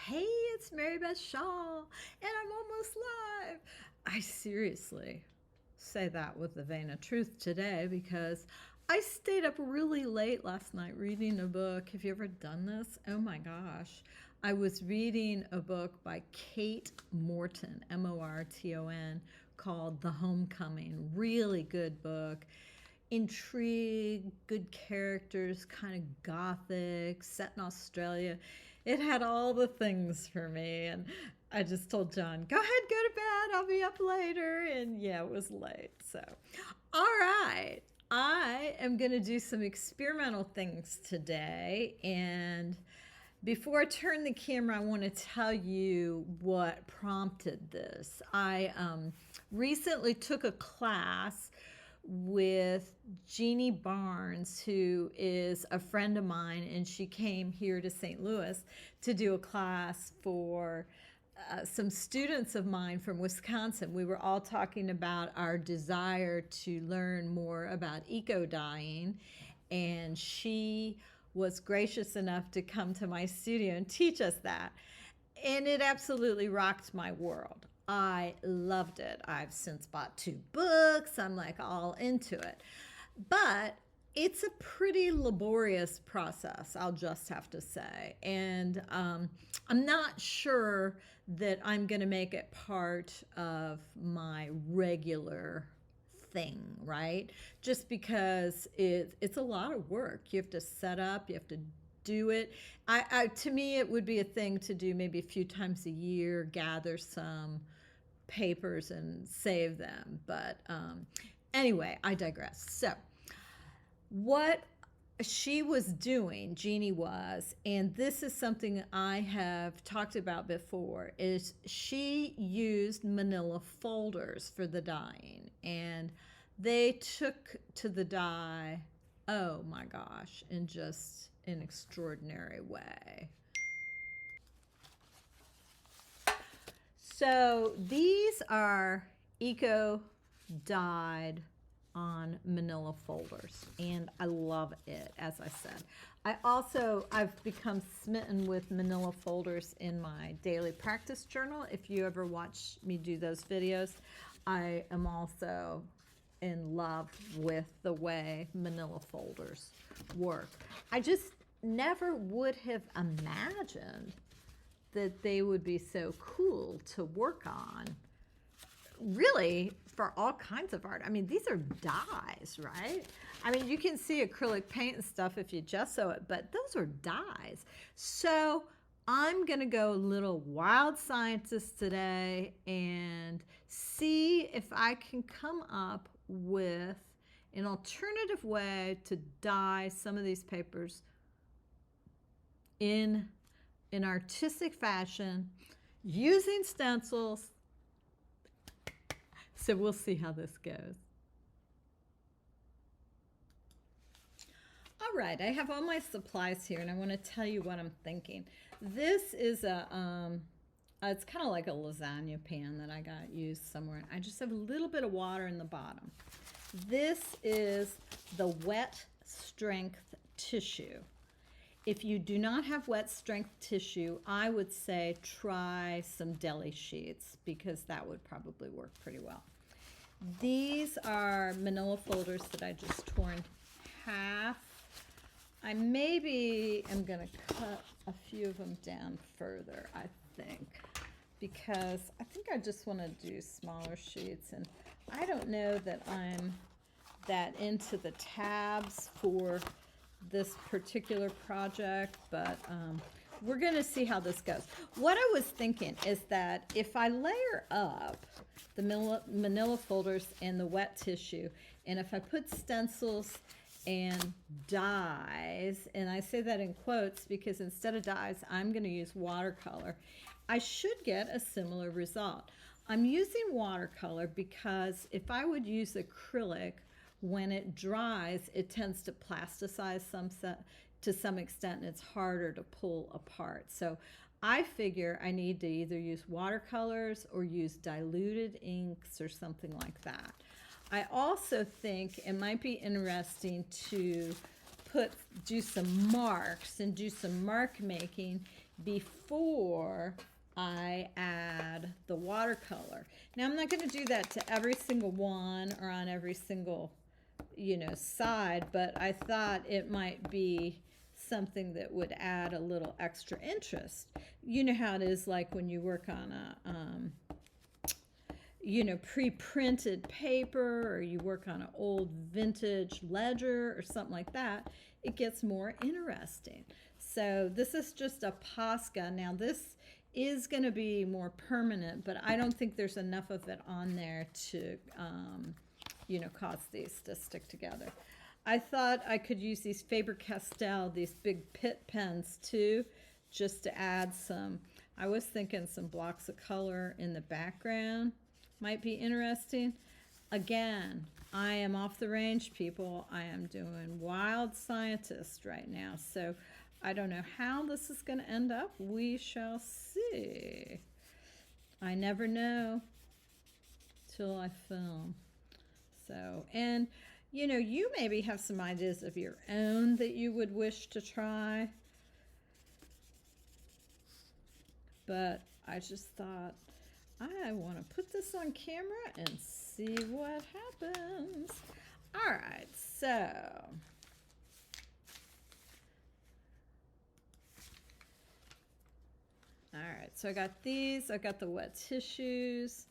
Hey, it's Mary Beth Shaw, and I'm almost live. I seriously say that with the vein of truth today because I stayed up really late last night reading a book. Have you ever done this? Oh my gosh. I was reading a book by Kate Morton, Morton, called The Homecoming. Really good book. Intrigue, good characters, kind of gothic, set in Australia. It had all the things for me. And I just told John, go ahead, go to bed. I'll be up later. And yeah, it was late. So, all right. I am going to do some experimental things today. And before I turn the camera, I want to tell you what prompted this. I recently took a class with Jeannie Barnes, who is a friend of mine, and she came here to St. Louis to do a class for some students of mine from Wisconsin. We were all talking about our desire to learn more about eco-dyeing, and she was gracious enough to come to my studio and teach us that. And it absolutely rocked my world. I loved it. I've since bought 2 books. I'm like all into it. But it's a pretty laborious process, I'll just have to say. And I'm not sure that I'm going to make it part of my regular thing, right? Just because it's a lot of work. You have to set up, you have to do it. To me, it would be a thing to do maybe a few times a year, gather some papers and save them. But anyway, I digress. So what she was doing, Jeannie was, and this is something I have talked about before, is she used manila folders for the dyeing. And they took to the dye, oh my gosh, in just an extraordinary way. So these are eco-dyed on manila folders, and I love it, as I said. I've become smitten with manila folders in my daily practice journal. If you ever watch me do those videos, I am also in love with the way manila folders work. I just never would have imagined that they would be so cool to work on, really, for all kinds of art. I mean, these are dyes, right? I mean, you can see acrylic paint and stuff if you gesso it, but those are dyes. So I'm going to go a little wild scientist today and see if I can come up with an alternative way to dye some of these papers in an artistic fashion using stencils. So we'll see how this goes. All right, I have all my supplies here, and I want to tell you what I'm thinking. This is it's kind of like a lasagna pan that I got used somewhere. I just have a little bit of water in the bottom. This is the wet strength tissue. If you do not have wet strength tissue, I would say try some deli sheets, because that would probably work pretty well. These are manila folders that I just tore in half. I maybe am going to cut a few of them down further, I think, because I think I just want to do smaller sheets, and I don't know that I'm that into the tabs for this particular project, but we're going to see how this goes. What I was thinking is that if I layer up the manila folders and the wet tissue, and if I put stencils and dyes, and I say that in quotes because instead of dyes, I'm going to use watercolor, I should get a similar result. I'm using watercolor because if I would use acrylic, when it dries, it tends to plasticize to some extent, and it's harder to pull apart. So I figure I need to either use watercolors or use diluted inks or something like that. I also think it might be interesting to do some marks and do some mark making before I add the watercolor. Now, I'm not going to do that to every single one or on every single, you know, side, but I thought it might be something that would add a little extra interest. You know how it is like when you work on a, you know, pre-printed paper, or you work on an old vintage ledger or something like that, it gets more interesting. So this is just a Posca. Now this is going to be more permanent, but I don't think there's enough of it on there to, you know, cause these to stick together. I thought I could use these Faber-Castell, these big pit pens too, just to add some, I was thinking some blocks of color in the background might be interesting. Again, I am off the range, people. I am doing Wild Scientist right now, so I don't know how this is going to end up. We shall see. I never know till I film. So, and you know, you maybe have some ideas of your own that you would wish to try. But I just thought, I want to put this on camera and see what happens. All right, so I got these. I got the wet tissues,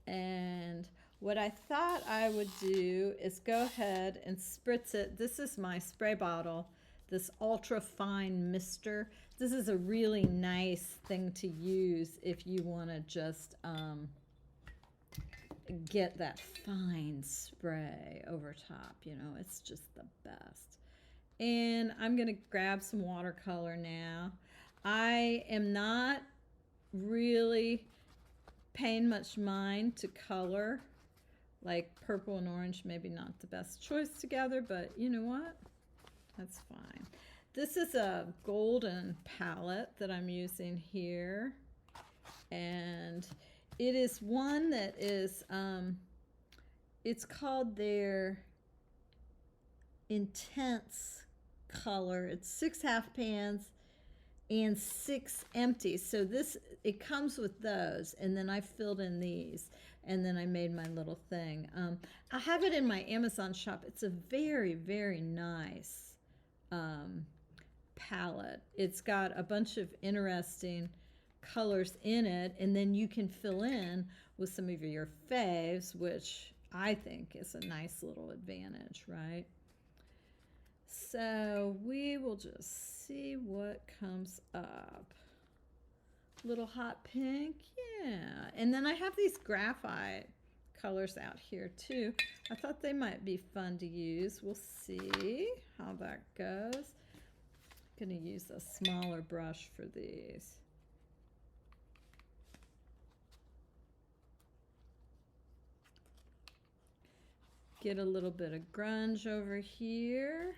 and what I thought I would do is go ahead and spritz it. This is my spray bottle, this ultra fine mister. This is a really nice thing to use if you want to just get that fine spray over top. You know, it's just the best. And I'm going to grab some watercolor now. I am not really paying much mind to color. Like purple and orange, maybe not the best choice together, but you know what? That's fine. This is a golden palette that I'm using here. And it is one that is, it's called their Intense color. It's 6 half pans and 6 empties. So this, it comes with those, and then I filled in these, and then I made my little thing. I have it in my Amazon shop. It's a very, very nice palette. It's got a bunch of interesting colors in it, and then you can fill in with some of your faves, which I think is a nice little advantage, right? So we will just see what comes up. Little hot pink, yeah. And then I have these graphite colors out here too. I thought they might be fun to use. We'll see how that goes. I'm gonna use a smaller brush for these. Get a little bit of grunge over here.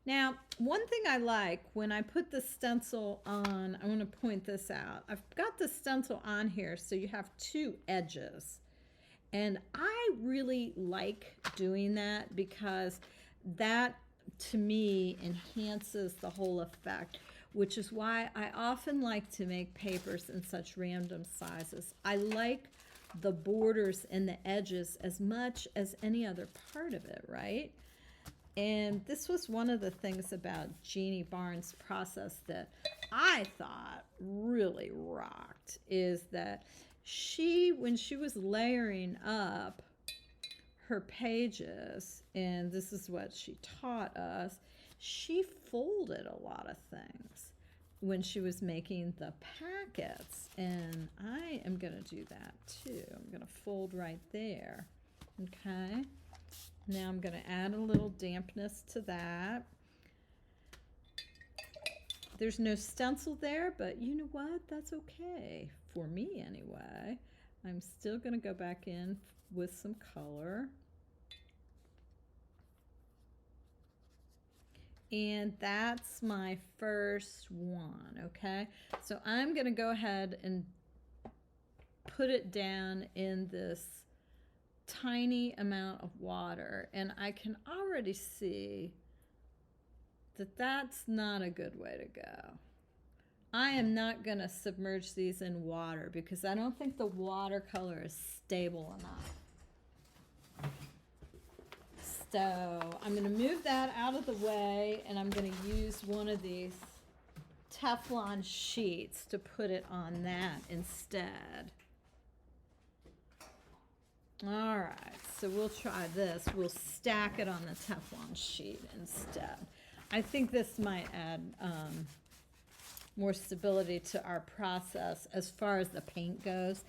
Now, one thing I like when I put the stencil on, I want to point this out. I've got the stencil on here, so you have 2 edges. And I really like doing that because that, to me, enhances the whole effect, which is why I often like to make papers in such random sizes. I like the borders and the edges as much as any other part of it, right? And this was one of the things about Jeannie Barnes' process that I thought really rocked, is that she, when she was layering up her pages, and this is what she taught us, she folded a lot of things when she was making the packets. And I am going to do that too. I'm going to fold right there. Okay. Now I'm going to add a little dampness to that. There's no stencil there, but you know what? That's okay. For me anyway. I'm still going to go back in with some color. And that's my first one, okay? So I'm going to go ahead and put it down in this tiny amount of water, and I can already see that that's not a good way to go. I am not going to submerge these in water because I don't think the watercolor is stable enough. So I'm going to move that out of the way, and I'm going to use one of these Teflon sheets to put it on that instead. All right, so we'll try this. We'll stack it on the Teflon sheet instead. I think this might add more stability to our process as far as the paint goes,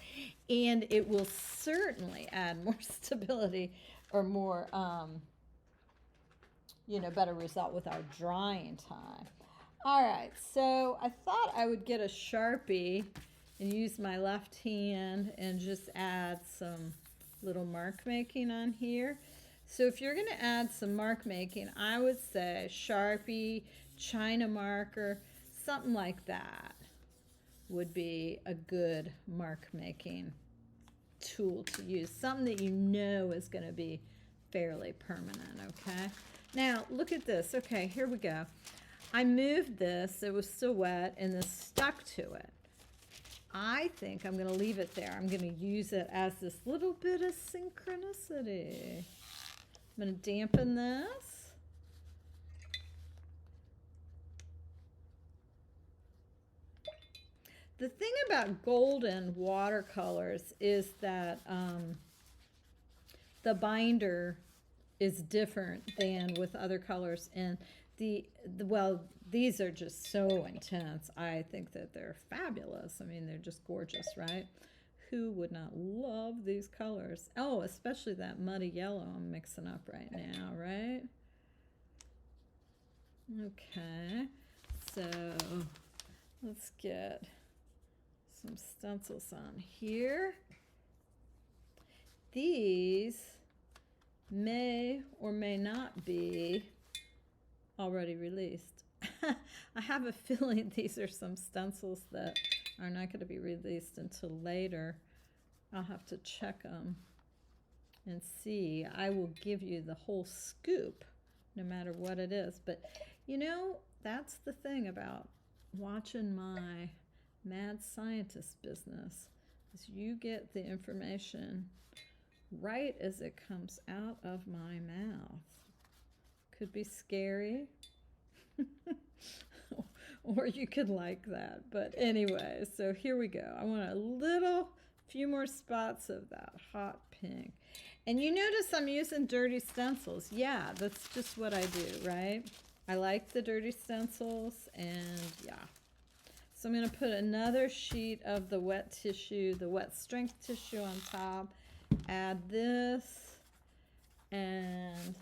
and it will certainly add more stability or more, better result with our drying time. All right, so I thought I would get a Sharpie and use my left hand and just add some little mark making on here. So if you're going to add some mark making, I would say Sharpie, China marker, something like that would be a good mark making tool to use. Something that you know is going to be fairly permanent, okay? Now, look at this. Okay, here we go. I moved this. It was still wet, and this stuck to it. I think I'm going to leave it there. I'm going to use it as this little bit of synchronicity. I'm going to dampen this. The thing about golden watercolors is that the binder is different than with other colors, and well, these are just so intense. I think that they're fabulous. I mean, they're just gorgeous, right? Who would not love these colors? Oh, especially that muddy yellow I'm mixing up right now, right? Okay, so let's get some stencils on here. These may or may not be already released. I have a feeling these are some stencils that are not going to be released until later. I'll have to check them and see. I will give you the whole scoop no matter what it is. But you know, that's the thing about watching my mad scientist business, is you get the information right as it comes out of my mouth. Could be scary or you could like that, but anyway, so here we go. I want a few more spots of that hot pink. And you notice I'm using dirty stencils. Yeah, that's just what I do, right? I like the dirty stencils, and yeah. So I'm going to put another sheet of the wet tissue, the wet strength tissue on top. Add this, and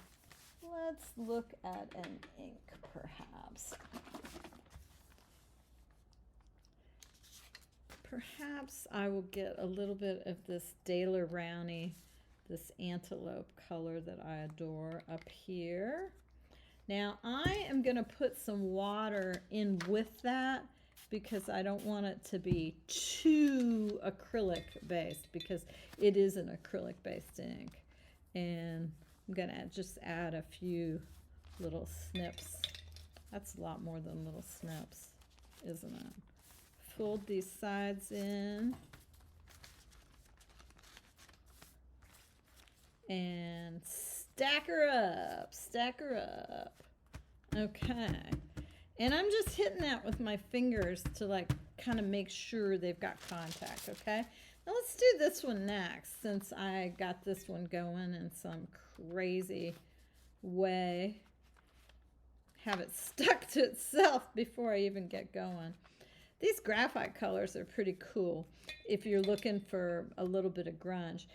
let's look at an ink perhaps. Perhaps I will get a little bit of this Daler Rowney, this antelope color that I adore up here. Now I am going to put some water in with that because I don't want it to be too acrylic based, because it is an acrylic based ink. And I'm going to just add a few little snips. That's a lot more than little snips, isn't it? Fold these sides in. And stack her up, stack her up. Okay. And I'm just hitting that with my fingers to like kind of make sure they've got contact, okay? Now let's do this one next, since I got this one going in some crazy way. Have it stuck to itself before I even get going. These graphite colors are pretty cool if you're looking for a little bit of grunge.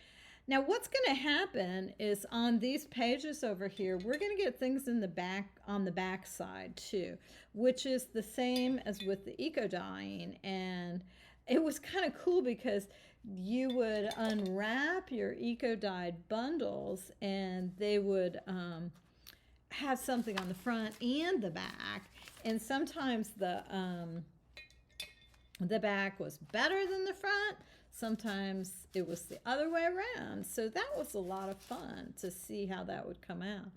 Now what's going to happen is on these pages over here, we're going to get things in the back, on the back side too, which is the same as with the eco dyeing. And it was kind of cool because you would unwrap your eco dyed bundles and they would have something on the front and the back. And sometimes the back was better than the front. Sometimes it was the other way around. So that was a lot of fun to see how that would come out.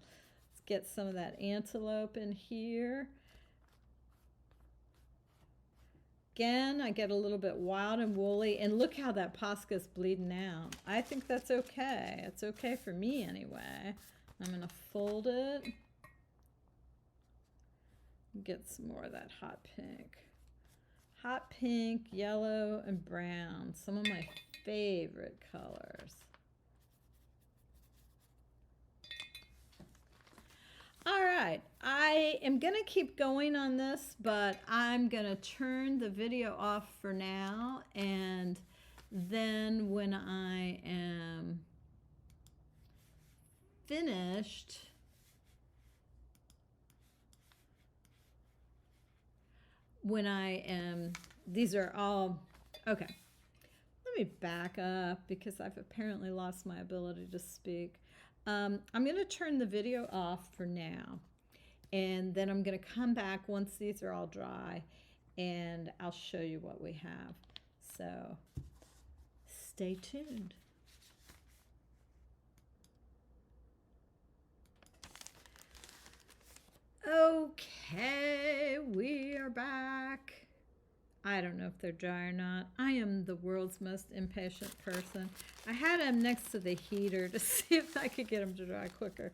Let's get some of that antelope in here. Again, I get a little bit wild and woolly, and look how that Posca's bleeding out. I think that's okay. It's okay for me anyway. I'm gonna fold it. Get some more of that hot pink. Hot pink, yellow, and brown. Some of my favorite colors. All right, I am gonna keep going on this, but I'm gonna turn the video off for now, and then when I am finished, these are all, okay. Let me back up because I've apparently lost my ability to speak. I'm going to turn the video off for now, and then I'm going to come back once these are all dry, and I'll show you what we have. So stay tuned. Okay, we are back. I don't know if they're dry or not. I am the world's most impatient person. I had them next to the heater to see if I could get them to dry quicker.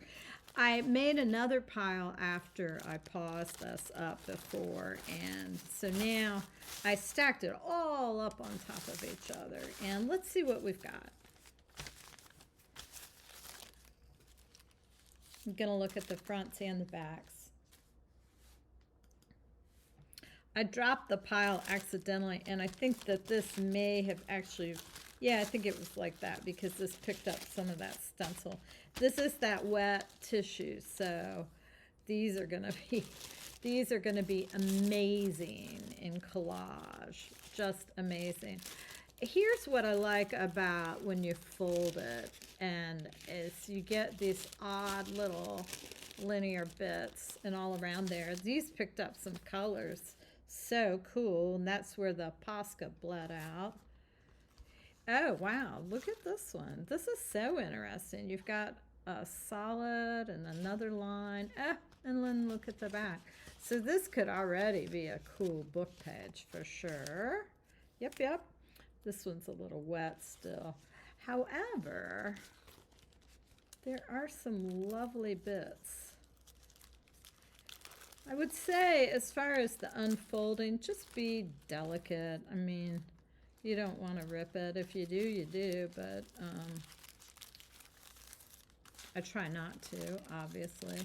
I made another pile after I paused us up before, and so now I stacked it all up on top of each other. And let's see what we've got. I'm gonna look at the fronts and the backs. I dropped the pile accidentally, and I think that this may have actually, yeah, I think it was like that because this picked up some of that stencil. This is that wet tissue, so these are gonna be amazing in collage, just amazing. Here's what I like about when you fold it, and is you get these odd little linear bits and all around there. These picked up some colors. So cool, and that's where the Posca bled out. Oh wow, look at this one. This is so interesting. You've got a solid and another line. And then look at the back. So this could already be a cool book page for sure. Yep. This one's a little wet still. However, there are some lovely bits. I would say, as far as the unfolding, just be delicate. I mean, you don't want to rip it. If you do, you do, but I try not to, obviously.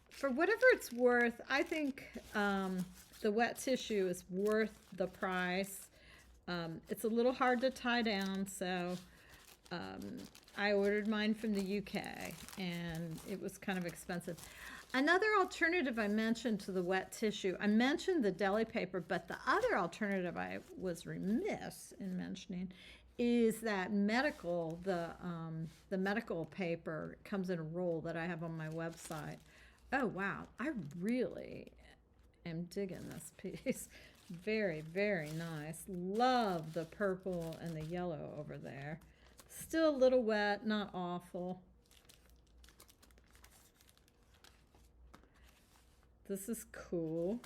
For whatever it's worth, I think the wet tissue is worth the price. It's a little hard to tie down, so I ordered mine from the UK, and it was kind of expensive. Another alternative I mentioned to the wet tissue, I mentioned the deli paper, but the other alternative I was remiss in mentioning is that medical, the medical paper comes in a roll that I have on my website. Oh, wow. I really am digging this piece. Very, very nice. Love the purple and the yellow over there. Still a little wet, not awful. This is cool.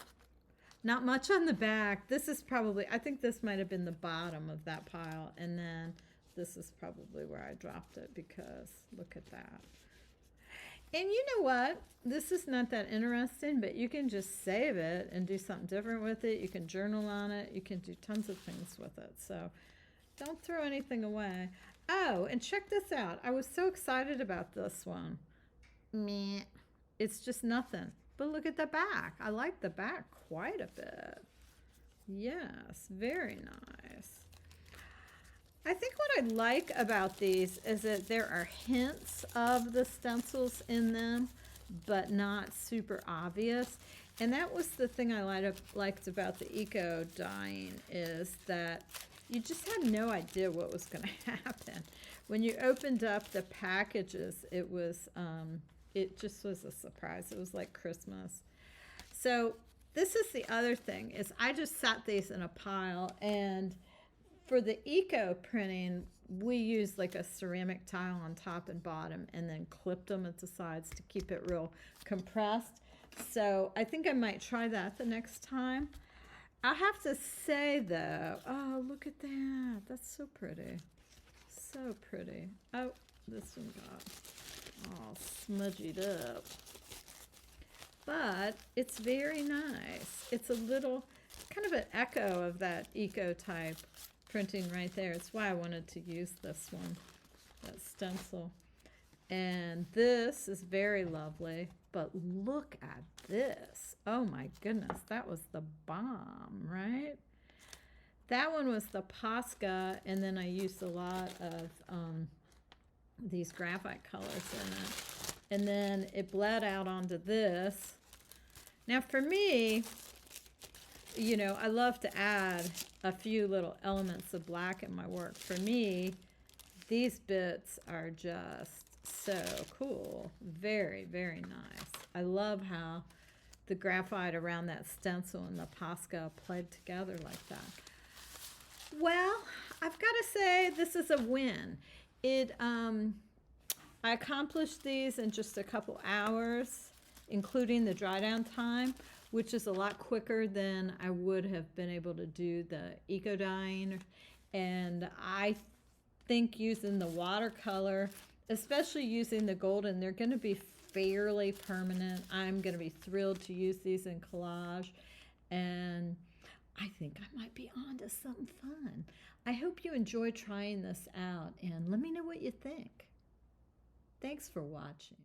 Not much on the back. This is probably, I think this might have been the bottom of that pile. And then this is probably where I dropped it because look at that. And you know what? This is not that interesting, but you can just save it and do something different with it. You can journal on it. You can do tons of things with it. So don't throw anything away. Oh, and check this out. I was so excited about this one. Meh. It's just nothing. But look at the back. I like the back quite a bit. Yes, very nice. I think what I like about these is that there are hints of the stencils in them, but not super obvious. And that was the thing I liked about the eco dyeing, is that you just had no idea what was going to happen. When you opened up the packages, it was it just was a surprise. It was like Christmas. So this is the other thing, is I just sat these in a pile, and for the eco printing, we used like a ceramic tile on top and bottom and then clipped them at the sides to keep it real compressed. So I think I might try that the next time. I have to say though, oh, look at that. That's so pretty. So pretty. Oh, this one got all smudged up. But it's very nice. It's a little, kind of an echo of that eco type printing right there. It's why I wanted to use this one, that stencil. And this is very lovely, but look at this. Oh my goodness, that was the bomb, right? That one was the Posca, and then I used a lot of these graphite colors in it. And then it bled out onto this. Now for me, you know, I love to add a few little elements of black in my work. For me, these bits are just so cool. Very, very nice. I love how the graphite around that stencil and the Posca played together like that. Well, I've got to say this is a win. I accomplished these in just a couple hours, including the dry down time, which is a lot quicker than I would have been able to do the eco dyeing. And I think using the watercolor, especially using the golden, they're going to be fairly permanent. I'm going to be thrilled to use these in collage, and I think I might be on to something fun. I hope you enjoy trying this out, and let me know what you think. Thanks for watching.